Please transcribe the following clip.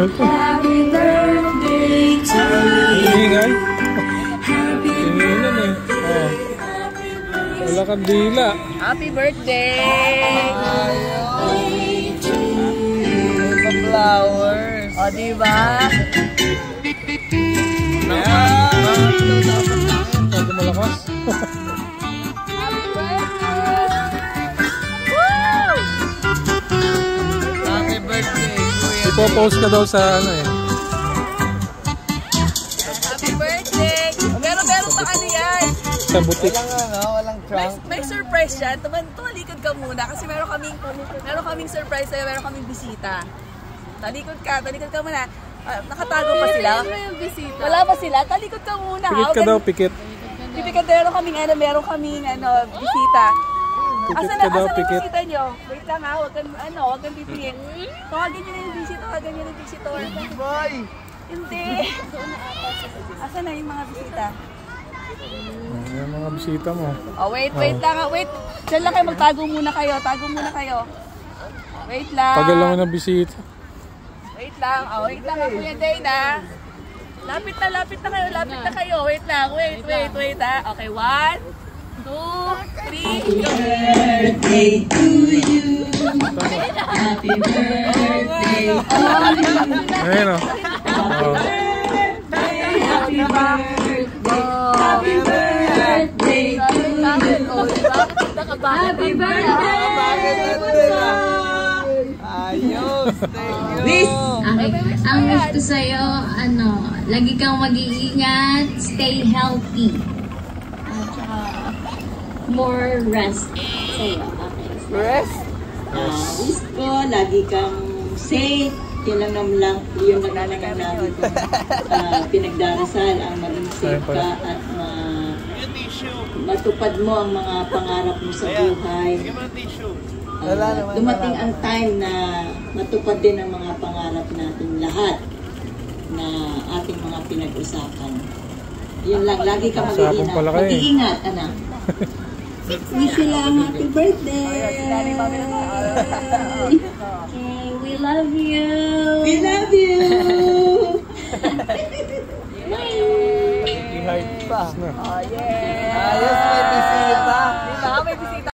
Happy birthday to you. Ingay. Tingnan eh. Oh. Wala kang dila. Happy birthday! Flowers. O, diba? Pwede malakas. Happy birthday, Kuya. Ipopost ka daw sa ano eh. Happy birthday! Meron pa ano yan? Sa butik. Walang trunk. May surprise siya. Tumalikod ka muna kasi meron kaming surprise sa'yo, meron kaming bisita. Talikod ka muna. Nakatago pa sila? Wala pa sila? Talikod ka muna. Pikit ka daw, pikit. Pikit meron kaming bisita. Pikit ka daw, pikit. Bisita nyo? Wait lang ha, wag kang titingin. Tawagin nyo na yung visitor. Boy! Hindi. Asan na yung mga bisita? Yung mga bisita mo. Oh, wait lang ha, wait. Diyan lang kayo, magtago muna kayo. Wait lang. Tagal lang ng bisita. Wait lang, Kuya Dana. Lapit na kayo. Wait lang, wait ha. Okay, 1, 2, 3, go. Birthday to you. Happy birthday to you. Ayun o. Happy birthday. Happy birthday to you. Happy birthday. Ayos, thank you. Okay. Ang wish ko sa'yo, lagi kang mag-iingat, stay healthy. At saka, more rest sa'yo. Okay. Rest? Wish ko, lagi kang safe. Yun lang yung lagi kong pinagdarasal ang maging safe ka at matupad mo ang mga pangarap mo sa buhay. Dumating ang time na matupad din ang mga pangarap natin lahat na ating mga pinag-usapan. Yun lang, lagi ka mag-iingat, anak. Wish you lang happy birthday! We love you! We love you! Oh, yeah. Ayos, may bisita. Diba? May